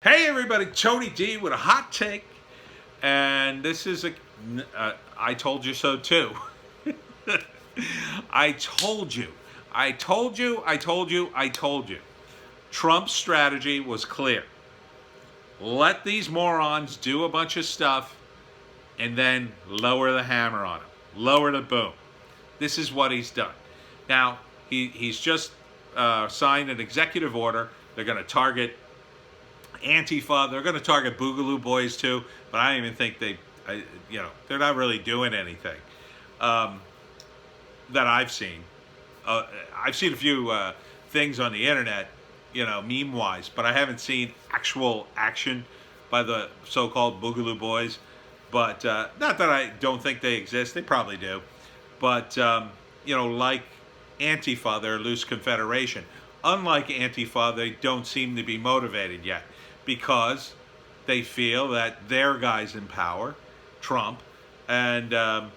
Hey everybody, Tony D with a hot take, and this is I told you so too. I told you, I told you, I told you, I told you. Trump's strategy was clear. Let these morons do a bunch of stuff and then lower the hammer on them, lower the boom. This is what he's done. Now, he's just signed an executive order. They're going to target Antifa. They're going to target Boogaloo Boys too, but I don't even think they're not really doing anything that I've seen. I've seen a few things on the internet, meme-wise, but I haven't seen actual action by the so-called Boogaloo Boys. But not that I don't think they exist. They probably do. But, like Antifa, they're a loose confederation. Unlike Antifa, they don't seem to be motivated yet because they feel that their guy's in power, Trump, and that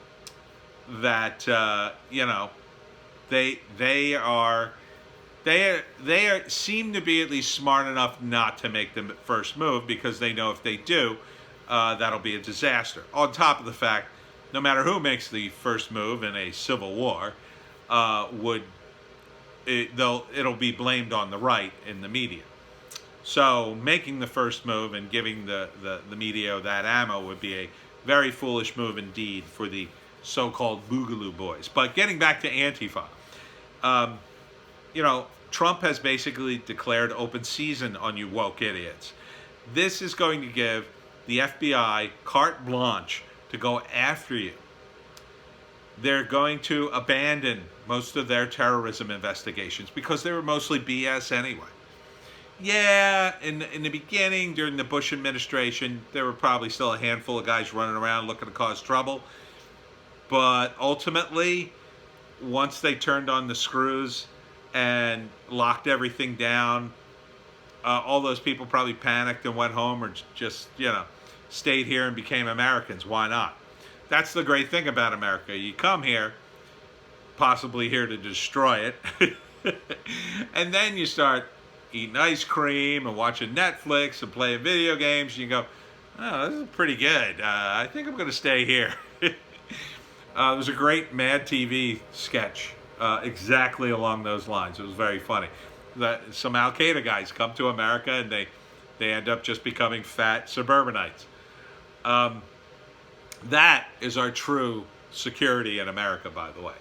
they seem to be at least smart enough not to make the first move because they know if they do, that'll be a disaster. On top of the fact, no matter who makes the first move in a civil war, it'll be blamed on the right in the media. So making the first move and giving the media that ammo would be a very foolish move indeed for the so-called Boogaloo Boys. But getting back to Antifa, Trump has basically declared open season on you woke idiots. This is going to give the FBI carte blanche to go after you. They're going to abandon most of their terrorism investigations because they were mostly BS anyway. Yeah, in the beginning, during the Bush administration, there were probably still a handful of guys running around looking to cause trouble. But ultimately, once they turned on the screws and locked everything down, all those people probably panicked and went home or just, stayed here and became Americans. Why not? That's the great thing about America. You come here, possibly here to destroy it, and then you start eating ice cream and watching Netflix and playing video games. You go, oh, this is pretty good. I think I'm going to stay here. There was a great Mad TV sketch exactly along those lines. It was very funny. Some Al Qaeda guys come to America and they end up just becoming fat suburbanites. That is our true security in America, by the way.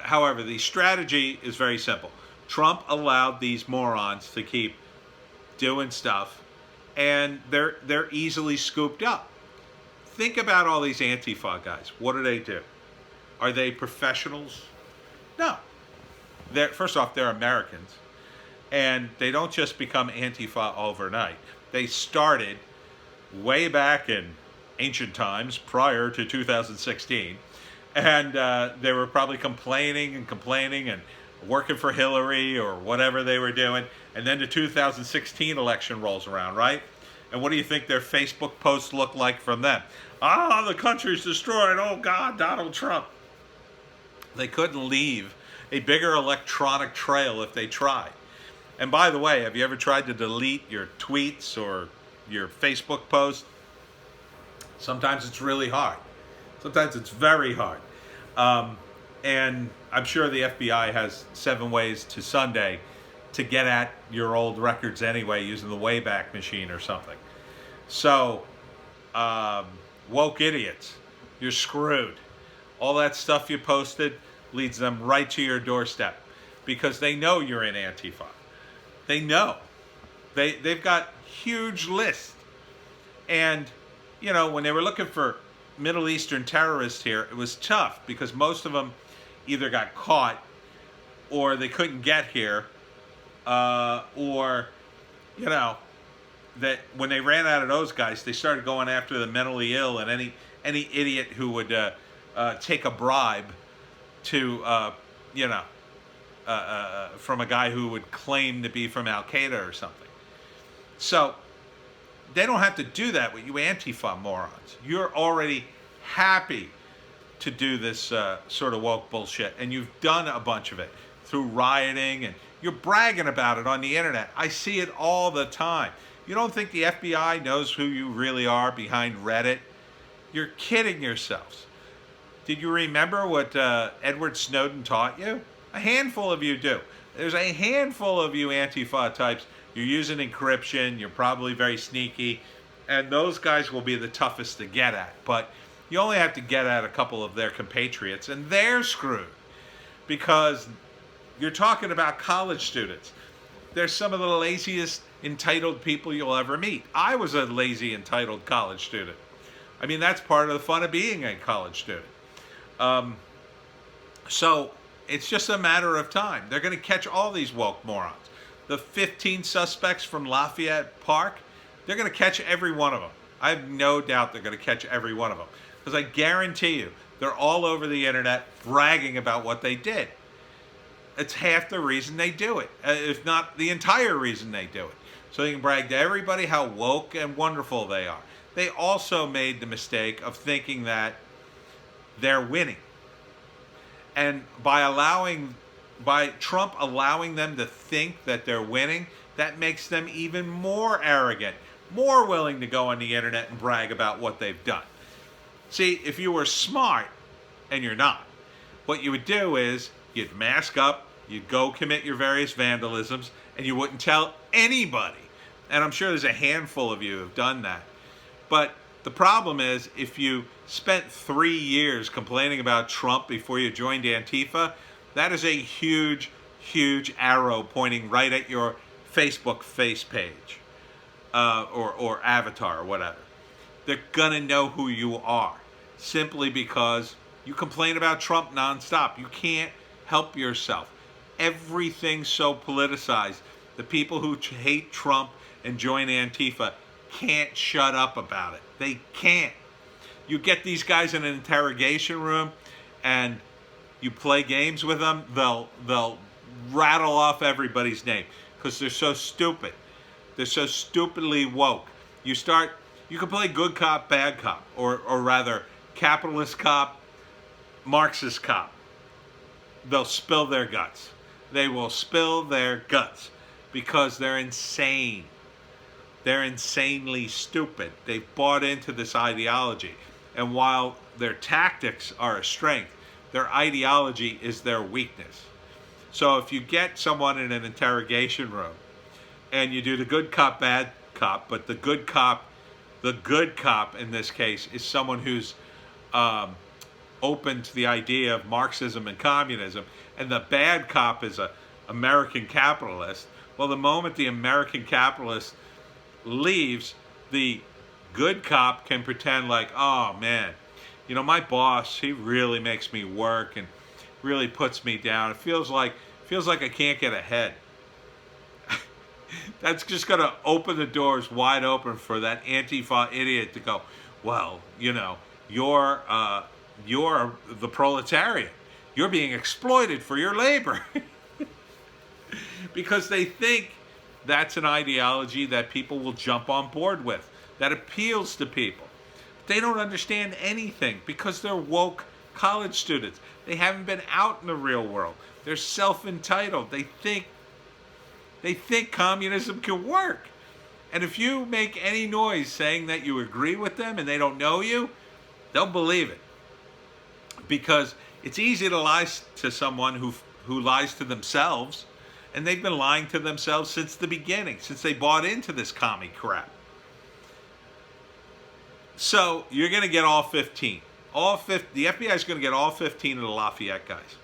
However, the strategy is very simple. Trump allowed these morons to keep doing stuff, and they're easily scooped up. Think about all these Antifa guys. What do? Are they professionals? No. First off, they're Americans, and they don't just become Antifa overnight. They started way back in ancient times, prior to 2016, and they were probably complaining and working for Hillary or whatever they were doing, and then the 2016 election rolls around, right? And what do you think their Facebook posts look like from them? The country's destroyed. Oh, God, Donald Trump. They couldn't leave a bigger electronic trail if they tried. And by the way, have you ever tried to delete your tweets or your Facebook post? Sometimes it's really hard. Sometimes it's very hard. And I'm sure the FBI has 7 ways to Sunday to get at your old records anyway using the Wayback Machine or something. So, woke idiots, you're screwed. All that stuff you posted leads them right to your doorstep because they know you're in Antifa. They know. They've got huge lists. And, when they were looking for Middle Eastern terrorists here, it was tough because most of them either got caught or they couldn't get here, or that when they ran out of those guys, they started going after the mentally ill and any idiot who would take a bribe to from a guy who would claim to be from Al Qaeda or something. So they don't have to do that with you Antifa morons. You're already happy to do this sort of woke bullshit, and you've done a bunch of it through rioting, and you're bragging about it on the internet. I see it all the time. You don't think the FBI knows who you really are behind Reddit? You're kidding yourselves. Did you remember what Edward Snowden taught you? A handful of you do. There's a handful of you Antifa types. You're using encryption. You're probably very sneaky. And those guys will be the toughest to get at. But you only have to get at a couple of their compatriots, and they're screwed. Because you're talking about college students. They're some of the laziest, entitled people you'll ever meet. I was a lazy, entitled college student. I mean, that's part of the fun of being a college student. So it's just a matter of time. They're going to catch all these woke morons. The 15 suspects from Lafayette Park, they're going to catch every one of them. I have no doubt they're going to catch every one of them. Because I guarantee you, they're all over the internet bragging about what they did. It's half the reason they do it, if not the entire reason they do it. So they can brag to everybody how woke and wonderful they are. They also made the mistake of thinking that they're winning. And by Trump allowing them to think that they're winning, that makes them even more arrogant, more willing to go on the internet and brag about what they've done. See, if you were smart, and you're not, what you would do is you'd mask up, you'd go commit your various vandalisms, and you wouldn't tell anybody. And I'm sure there's a handful of you who have done that. But the problem is, if you spent 3 years complaining about Trump before you joined Antifa, that is a huge, huge arrow pointing right at your Facebook face page or avatar or whatever. They're going to know who you are simply because you complain about Trump nonstop. You can't help yourself. Everything's so politicized. The people who hate Trump and join Antifa can't shut up about it. They can't. You get these guys in an interrogation room and you play games with them, they'll rattle off everybody's name because they're so stupid. They're so stupidly woke. You can play good cop, bad cop, or rather capitalist cop, Marxist cop. They'll spill their guts. They will spill their guts because they're insane. They're insanely stupid. They've bought into this ideology. And while their tactics are a strength, their ideology is their weakness. So if you get someone in an interrogation room and you do the good cop, bad cop, but the good cop in this case is someone who's open to the idea of Marxism and communism, and the bad cop is an American capitalist, well, the moment the American capitalist leaves, the good cop can pretend like, oh man, you know, my boss, he really makes me work and really puts me down. It feels like I can't get ahead. That's just going to open the doors wide open for that Antifa idiot to go, well, you know, you're the proletariat. You're being exploited for your labor. Because they think that's an ideology that people will jump on board with, that appeals to people. They don't understand anything because they're woke college students. They haven't been out in the real world. They're self-entitled. They think communism can work. And if you make any noise saying that you agree with them and they don't know you, they'll believe it. Because it's easy to lie to someone who lies to themselves, and they've been lying to themselves since the beginning, since they bought into this commie crap. So you're going to get all 15. The FBI is going to get all 15 of the Lafayette guys.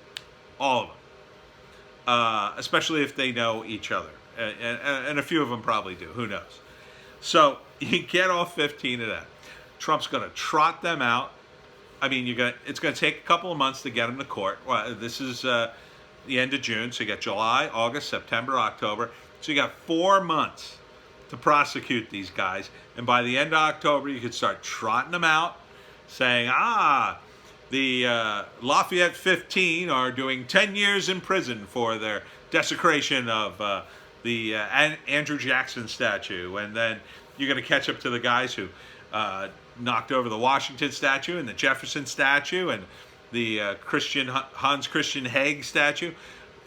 All of them. Especially if they know each other. And a few of them probably do. Who knows? So you get all 15 of them. Trump's going to trot them out. I mean, it's going to take a couple of months to get them to court. Well, this is the end of June. So you got July, August, September, October. So you got 4 months to prosecute these guys. And by the end of October, you could start trotting them out, saying, the Lafayette 15 are doing 10 years in prison for their desecration of the Andrew Jackson statue. And then you're going to catch up to the guys who knocked over the Washington statue and the Jefferson statue and the Hans Christian Haig statue.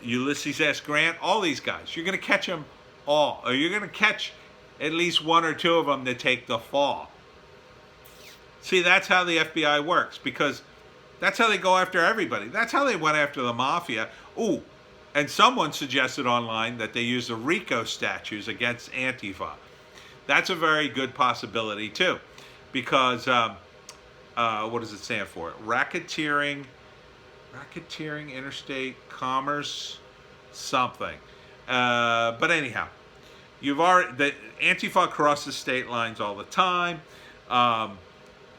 Ulysses S. Grant, all these guys. You're going to catch them all. Or you're going to catch at least one or two of them that take the fall. See, that's how the FBI works, because that's how they go after everybody. That's how they went after the mafia. Ooh, and someone suggested online that they use the RICO statutes against Antifa. That's a very good possibility too, because what does it stand for? Racketeering, interstate commerce, something. But anyhow, the Antifa crosses state lines all the time.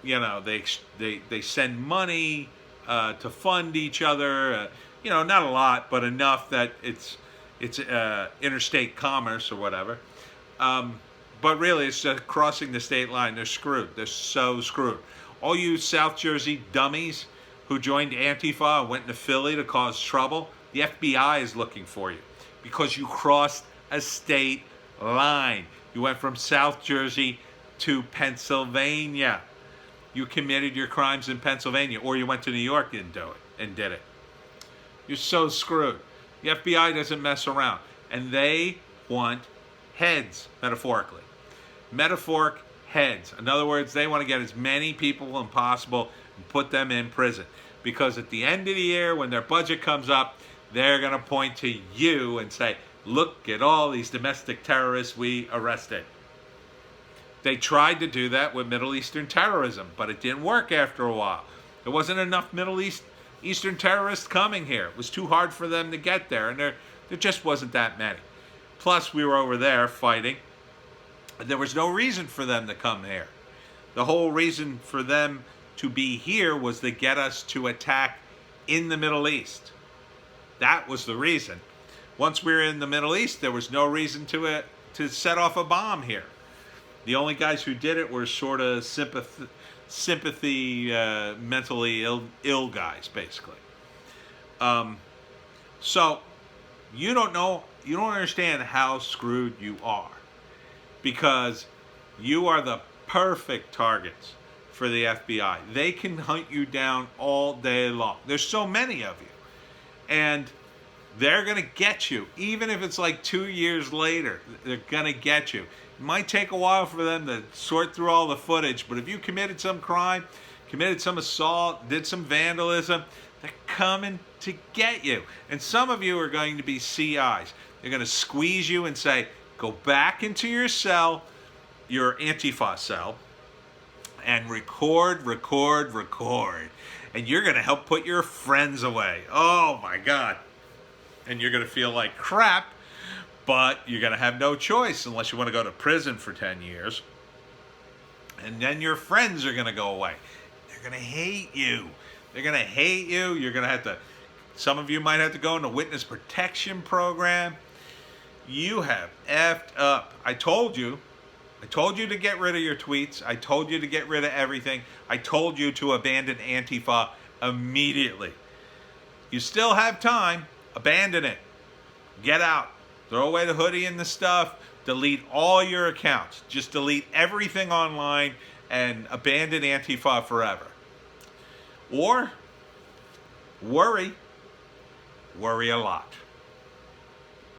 They send money to fund each other. Not a lot, but enough that it's interstate commerce or whatever. But really, it's just crossing the state line. They're screwed. They're so screwed. All you South Jersey dummies who joined Antifa and went into Philly to cause trouble, the FBI is looking for you because you crossed a state line. You went from South Jersey to Pennsylvania. You committed your crimes in Pennsylvania, or you went to New York and did it. You're so screwed. The FBI doesn't mess around, and they want heads, metaphorically. Metaphoric heads. In other words, they want to get as many people as possible and put them in prison, because at the end of the year, when their budget comes up, they're going to point to you and say, look at all these domestic terrorists we arrested. They tried to do that with Middle Eastern terrorism, but it didn't work after a while. There wasn't enough Eastern terrorists coming here. It was too hard for them to get there, and there just wasn't that many. Plus, we were over there fighting. There was no reason for them to come here. The whole reason for them to be here was to get us to attack in the Middle East. That was the reason. Once we were in the Middle East, there was no reason to set off a bomb here. The only guys who did it were sort of sympathy mentally ill guys, basically. So you don't understand how screwed you are, because you are the perfect targets for the FBI. They can hunt you down all day long. There's so many of you, and they're going to get you. Even if it's like 2 years later, they're going to get you. It might take a while for them to sort through all the footage, but if you committed some crime, committed some assault, did some vandalism, they're coming to get you. And some of you are going to be CIs. They're going to squeeze you and say, go back into your cell, your Antifa cell, and record. And you're going to help put your friends away. Oh my God. And you're going to feel like crap, but you're going to have no choice unless you want to go to prison for 10 years. And then your friends are going to go away. They're going to hate you. You're going to have to, some of you might have to go in a witness protection program. You have effed up. I told you to get rid of your tweets. I told you to get rid of everything. I told you to abandon Antifa immediately. You still have time. Abandon it. Get out. Throw away the hoodie and the stuff. Delete all your accounts. Just delete everything online and abandon Antifa forever. Or worry a lot.